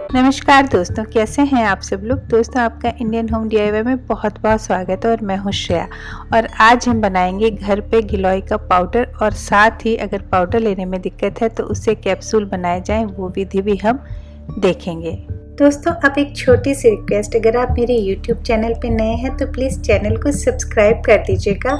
नमस्कार दोस्तों, कैसे हैं आप सब लोग। दोस्तों, आपका इंडियन होम डीआईवाई में बहुत बहुत स्वागत है और मैं हूं श्रेया। और आज हम बनाएंगे घर पे गिलोय का पाउडर, और साथ ही अगर पाउडर लेने में दिक्कत है तो उससे कैप्सूल बनाए जाएं, वो विधि भी हम देखेंगे। दोस्तों, अब एक छोटी सी रिक्वेस्ट, अगर आप मेरे YouTube चैनल पे नए हैं तो प्लीज़ चैनल को सब्सक्राइब कर दीजिएगा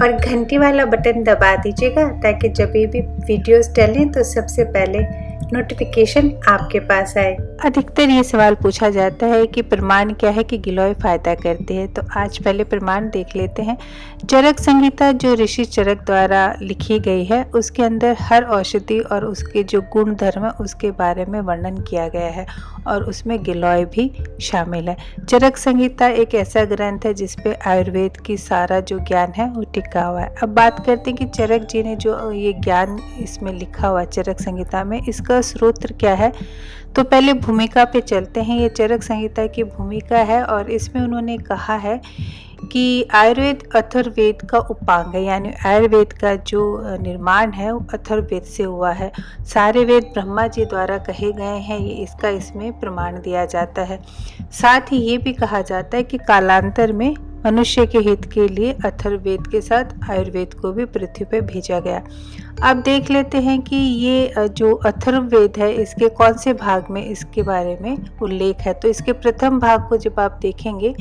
और घंटी वाला बटन दबा दीजिएगा, ताकि जब भी वीडियोस डालें तो सबसे पहले नोटिफिकेशन आपके पास आए। अधिकतर ये सवाल पूछा जाता है कि प्रमाण क्या है कि गिलोय फायदा करती है, तो आज पहले प्रमाण देख लेते हैं। चरक संहिता जो ऋषि चरक द्वारा लिखी गई है, उसके अंदर हर औषधि और उसके जो गुण धर्म है उसके बारे में वर्णन किया गया है, और उसमें गिलोय भी शामिल है। चरक संहिता एक ऐसा ग्रंथ है जिसपे आयुर्वेद की सारा जो ज्ञान है वो टिका हुआ है। अब बात करते हैं कि चरक जी ने जो ये ज्ञान इसमें लिखा हुआ है चरक संहिता में, इसका स्रोत क्या है। तो पहले भूमिका पे चलते हैं। ये चरक संहिता की भूमिका है और इसमें उन्होंने कहा है कि आयुर्वेद अथर्ववेद का उपांग है, यानी आयुर्वेद का जो निर्माण है वो अथर्ववेद से हुआ है। सारे वेद ब्रह्मा जी द्वारा कहे गए हैं, ये इसका इसमें प्रमाण दिया जाता है। साथ ही ये भी कहा जाता है कि कालांतर में मनुष्य के हित के लिए अथर्ववेद के साथ आयुर्वेद को भी पृथ्वी पर भेजा गया। अब देख लेते हैं कि ये जो अथर्ववेद है इसके कौन से भाग में इसके बारे में उल्लेख है। तो इसके प्रथम भाग को जब आप देखेंगे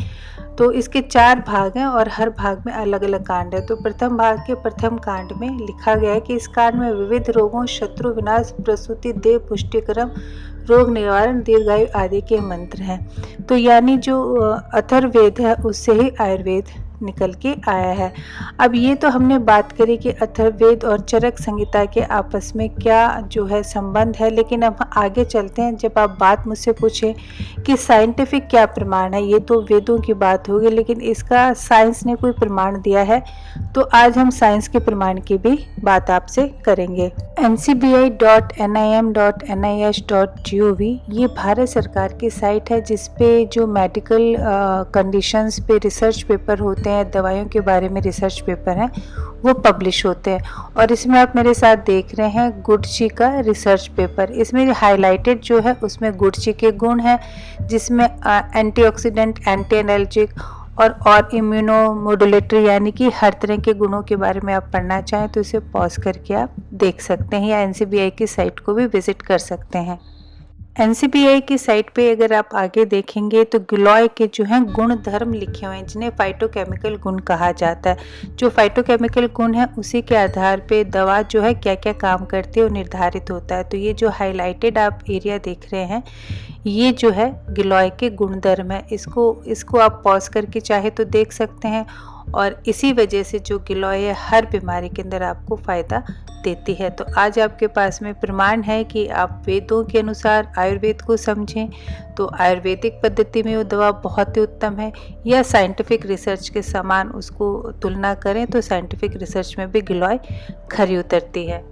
तो इसके 4 भाग हैं और हर भाग में अलग अलग कांड है। तो प्रथम भाग के प्रथम कांड में लिखा गया है कि इस कांड में विविध रोगों, शत्रु विनाश, प्रसूति, देह पुष्टिक्रम, रोग निवारण, दीर्घायु आदि के मंत्र हैं। तो यानी जो अथर्ववेद है उससे ही आयुर्वेद निकल के आया है। अब ये तो हमने बात करी कि अथर्ववेद और चरक संहिता के आपस में क्या जो है संबंध है, लेकिन अब आगे चलते हैं। जब आप बात मुझसे पूछें कि साइंटिफिक क्या प्रमाण है, ये तो वेदों की बात होगी, लेकिन इसका साइंस ने कोई प्रमाण दिया है, तो आज हम साइंस के प्रमाण की भी बात आपसे करेंगे। ncbi.nim.nis.gov ये भारत सरकार की साइट है, जिसपे जो मेडिकल कंडीशंस पे रिसर्च पेपर होते हैं, दवाइयों के बारे में रिसर्च पेपर हैं, वो पब्लिश होते हैं। और इसमें आप मेरे साथ देख रहे हैं गुडची का रिसर्च पेपर। इसमें हाईलाइटेड जो है उसमें गुडची के गुण हैं, जिसमें एंटीऑक्सीडेंट, एंटी एनर्जिक और इम्यूनोमोडुलेटरी, यानी कि हर तरह के गुणों के बारे में आप पढ़ना चाहें तो इसे पॉज करके आप देख सकते हैं, या NCBI की साइट को भी विजिट कर सकते हैं। NCBI की साइट पे अगर आप आगे देखेंगे तो गिलोय के जो हैं गुण धर्म लिखे हुए हैं, जिन्हें फाइटोकेमिकल गुण कहा जाता है। जो फाइटोकेमिकल गुण है उसी के आधार पे दवा जो है क्या क्या काम करती है वो निर्धारित होता है। तो ये जो हाईलाइटेड आप एरिया देख रहे हैं, ये जो है गिलोय के गुणधर्म है। इसको आप पॉज करके चाहे तो देख सकते हैं, और इसी वजह से जो गिलोय है हर बीमारी के अंदर आपको फ़ायदा देती है। तो आज आपके पास में प्रमाण है कि आप वेदों के अनुसार आयुर्वेद को समझें तो आयुर्वेदिक पद्धति में वो दवा बहुत ही उत्तम है, या साइंटिफिक रिसर्च के समान उसको तुलना करें तो साइंटिफिक रिसर्च में भी गिलोय खरी उतरती है।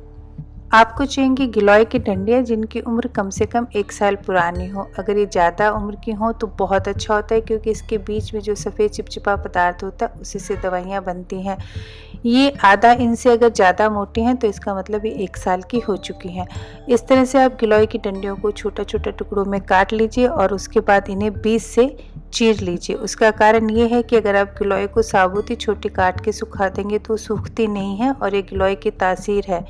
आपको चाहिए गिलोय की डंडियाँ जिनकी उम्र कम से कम 1 साल पुरानी हो। अगर ये ज़्यादा उम्र की हो तो बहुत अच्छा होता है, क्योंकि इसके बीच में जो सफ़ेद चिपचिपा पदार्थ होता है उसी से दवाइयाँ बनती हैं। ये आधा इंच से अगर ज़्यादा मोटी हैं तो इसका मतलब ये 1 साल की हो चुकी हैं। इस तरह से आप गिलोय की डंडियों को छोटा छोटा टुकड़ों में काट लीजिए और उसके बाद इन्हें बीच से चीर लीजिए। उसका कारण ये है कि अगर आप गिलोय को साबुत ही छोटी काट के सुखा देंगे तो सूखती नहीं है, और ये गिलोय की तासीर है।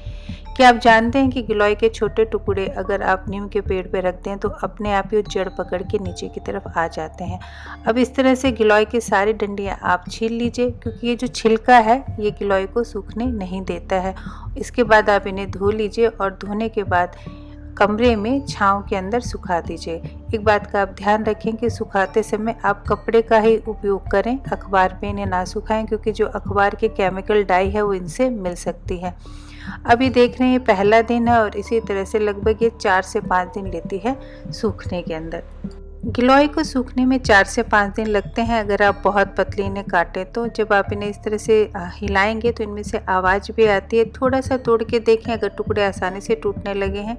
क्या आप जानते हैं कि गिलोय के छोटे टुकड़े अगर आप नीम के पेड़ पे रख दें तो अपने आप ही जड़ पकड़ के नीचे की तरफ आ जाते हैं। अब इस तरह से गिलोय की सारी डंडियाँ आप छील लीजिए, क्योंकि ये जो छिलका है ये गिलोय को सूखने नहीं देता है। इसके बाद आप इन्हें धो लीजिए और धोने के बाद कमरे में छांव के अंदर सुखा दीजिए। एक बात का आप ध्यान रखें कि सुखाते समय आप कपड़े का ही उपयोग करें, अखबार पे इन्हें ना सुखाएं, क्योंकि जो अखबार की केमिकल डाई है वो इनसे मिल सकती है। अभी देख रहे हैं पहला दिन है और इसी तरह से लगभग ये 4 से 5 दिन लेती है सूखने के अंदर। गिलोय को सूखने में 4 से 5 दिन लगते हैं अगर आप बहुत पतली इन्हें काटें तो। जब आप इन्हें इस तरह से हिलाएंगे तो इनमें से आवाज़ भी आती है। थोड़ा सा तोड़ के देखें, अगर टुकड़े आसानी से टूटने लगे हैं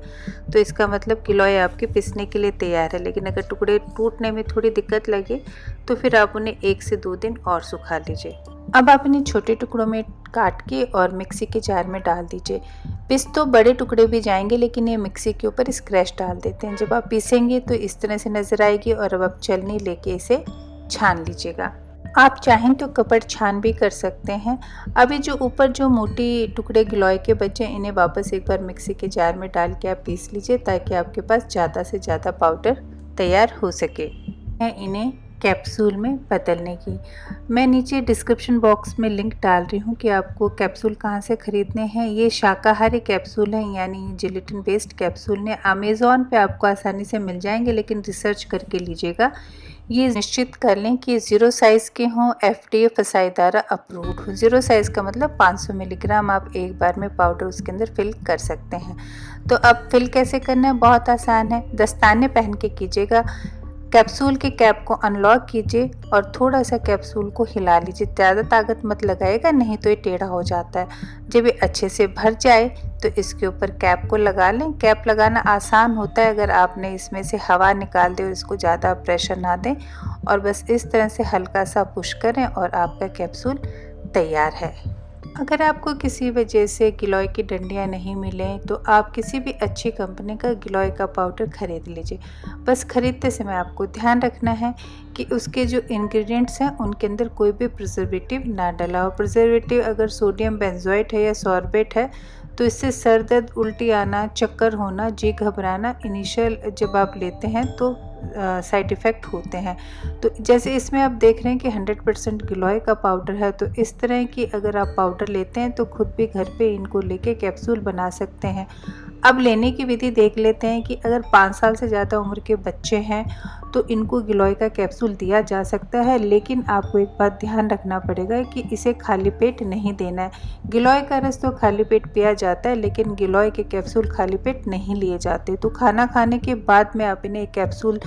तो इसका मतलब गिलोय आपकी पिसने के लिए तैयार है। लेकिन अगर टुकड़े टूटने में थोड़ी दिक्कत लगे तो फिर आप उन्हें 1 से 2 दिन और सुखा लीजिए। अब आप इन्हें छोटे टुकड़ों में काट के और मिक्सी के जार में डाल दीजिए। पिस तो बड़े टुकड़े भी जाएंगे, लेकिन ये मिक्सी के ऊपर स्क्रैच डाल देते हैं। जब आप पीसेंगे तो इस तरह से नज़र आएगी। और अब आप छलनी लेके इसे छान लीजिएगा। आप चाहें तो कपड़ छान भी कर सकते हैं। अभी जो ऊपर जो मोटी टुकड़े गिलोय के बचे, इन्हें वापस एक बार मिक्सी के जार में डाल के आप पीस लीजिए, ताकि आपके पास ज़्यादा से ज़्यादा पाउडर तैयार हो सके। इन्हें कैप्सूल में बदलने की मैं नीचे डिस्क्रिप्शन बॉक्स में लिंक डाल रही हूँ कि आपको कैप्सूल कहाँ से ख़रीदने हैं। ये शाकाहारी कैप्सूल हैं, यानी जिलेटिन बेस्ड कैप्सूल ने अमेज़ॉन पे आपको आसानी से मिल जाएंगे, लेकिन रिसर्च करके लीजिएगा। ये निश्चित कर लें कि 0 साइज़ के हों, FDA फसाई द्वारा अप्रूव्ड हो। 0 साइज़ का मतलब 500 मिलीग्राम आप एक बार में पाउडर उसके अंदर फिल कर सकते हैं। तो अब फिल कैसे करना है, बहुत आसान है। दस्ताने पहन के कीजिएगा। कैप्सूल के कैप को अनलॉक कीजिए और थोड़ा सा कैप्सूल को हिला लीजिए। ज़्यादा ताकत मत लगाइएगा, नहीं तो ये टेढ़ा हो जाता है। जब ये अच्छे से भर जाए तो इसके ऊपर कैप को लगा लें। कैप लगाना आसान होता है अगर आपने इसमें से हवा निकाल दे और इसको ज़्यादा प्रेशर ना दें, और बस इस तरह से हल्का सा पुश करें और आपका कैप्सूल तैयार है। अगर आपको किसी वजह से गिलोय की डंडियाँ नहीं मिलें तो आप किसी भी अच्छी कंपनी का गिलोय का पाउडर ख़रीद लीजिए। बस ख़रीदते समय आपको ध्यान रखना है कि उसके जो इंग्रेडिएंट्स हैं उनके अंदर कोई भी प्रिजर्वेटिव ना डला हो। प्रिजर्वेटिव अगर सोडियम बेंजोएट है या सॉर्बेट है तो इससे सर दर्द, उल्टी आना, चक्कर होना, जी घबराना इनिशियल जब आप लेते हैं तो साइड इफ़ेक्ट होते हैं। तो जैसे इसमें आप देख रहे हैं कि 100% गिलोय का पाउडर है, तो इस तरह की अगर आप पाउडर लेते हैं तो खुद भी घर पे इनको लेके कैप्सूल बना सकते हैं। अब लेने की विधि देख लेते हैं कि अगर 5 साल से ज़्यादा उम्र के बच्चे हैं तो इनको गिलोय का कैप्सूल दिया जा सकता है, लेकिन आपको एक बात ध्यान रखना पड़ेगा कि इसे खाली पेट नहीं देना है। गिलोय का रस तो खाली पेट पिया जाता है, लेकिन गिलोय के कैप्सूल खाली पेट नहीं लिए जाते। तो खाना खाने के बाद में आप इन्हें कैप्सूल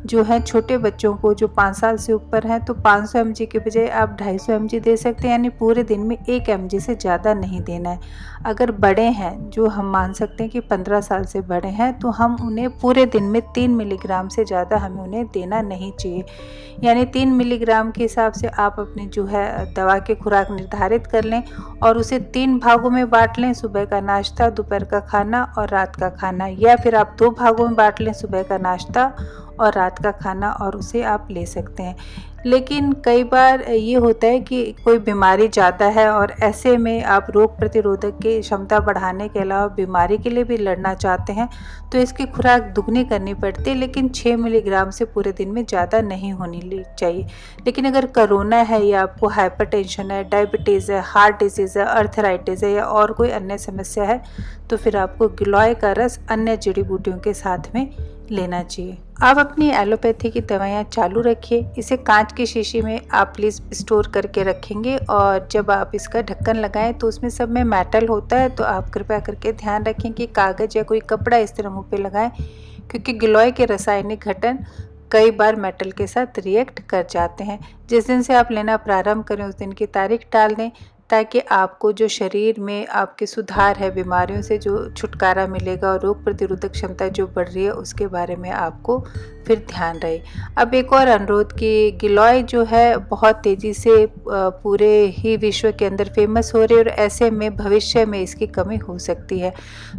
जो है छोटे बच्चों को जो 5 साल से ऊपर हैं तो 500 mg के बजाय आप 250 mg दे सकते हैं, यानी पूरे दिन में 1 mg से ज़्यादा नहीं देना है। अगर बड़े हैं, जो हम मान सकते हैं कि 15 साल से बड़े हैं, तो हम उन्हें पूरे दिन में 3 मिलीग्राम से ज़्यादा हमें उन्हें देना नहीं चाहिए। यानी 3 मिलीग्राम के हिसाब से आप अपनी जो है दवा की खुराक निर्धारित कर लें और उसे 3 भागों में बांट लें, सुबह का नाश्ता, दोपहर का खाना और रात का खाना। या फिर आप 2 भागों में बांट लें, सुबह का नाश्ता और रात का खाना, और उसे आप ले सकते हैं। लेकिन कई बार ये होता है कि कोई बीमारी ज़्यादा है और ऐसे में आप रोग प्रतिरोधक की क्षमता बढ़ाने के अलावा बीमारी के लिए भी लड़ना चाहते हैं, तो इसकी खुराक दुगनी करनी पड़ती है, लेकिन 6 मिलीग्राम से पूरे दिन में ज़्यादा नहीं होनी चाहिए। लेकिन अगर कोरोना है या आपको हाइपरटेंशन है, डायबिटीज़ है, हार्ट डिजीज़ है, अर्थराइटिस है या और कोई अन्य समस्या है, तो फिर आपको गिलोय का रस अन्य जड़ी बूटियों के साथ में लेना चाहिए। आप अपनी एलोपैथी की दवाइयाँ चालू रखिए। इसे कांच की शीशी में आप प्लीज़ स्टोर करके रखेंगे, और जब आप इसका ढक्कन लगाएं तो उसमें सब में मेटल होता है, तो आप कृपया करके ध्यान रखें कि कागज़ या कोई कपड़ा इस तरह मुँह पे लगाएं, क्योंकि गिलोय के रासायनिक घटन कई बार मेटल के साथ रिएक्ट कर जाते हैं। जिस दिन से आप लेना प्रारंभ करें उस दिन की तारीख डाल दें, ताकि आपको जो शरीर में आपके सुधार है, बीमारियों से जो छुटकारा मिलेगा और रोग प्रतिरोधक क्षमता जो बढ़ रही है उसके बारे में आपको फिर ध्यान रहे। अब एक और अनुरोध कि गिलोय जो है बहुत तेज़ी से पूरे ही विश्व के अंदर फेमस हो रही है, और ऐसे में भविष्य में इसकी कमी हो सकती है।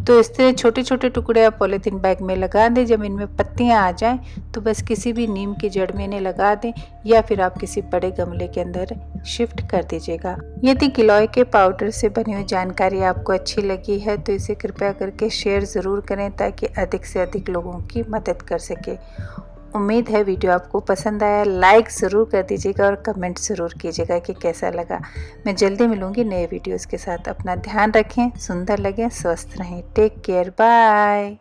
तो इस तरह छोटे छोटे टुकड़े आप पॉलीथीन बैग में लगा दें। जब इनमें पत्तियां आ जाएं तो बस किसी भी नीम की जड़ में इन्हें लगा दें, या फिर आप किसी बड़े गमले के अंदर शिफ्ट कर दीजिएगा। यदि गिलोय के पाउडर से बनी हुई जानकारी आपको अच्छी लगी है तो इसे कृपया करके शेयर ज़रूर करें, ताकि अधिक से अधिक लोगों की मदद कर सके। उम्मीद है वीडियो आपको पसंद आया। लाइक ज़रूर कर दीजिएगा और कमेंट ज़रूर कीजिएगा कि कैसा लगा। मैं जल्दी मिलूँगी नए वीडियोज़ के साथ। अपना ध्यान रखें, सुंदर लगें, स्वस्थ रहें। Take care, bye.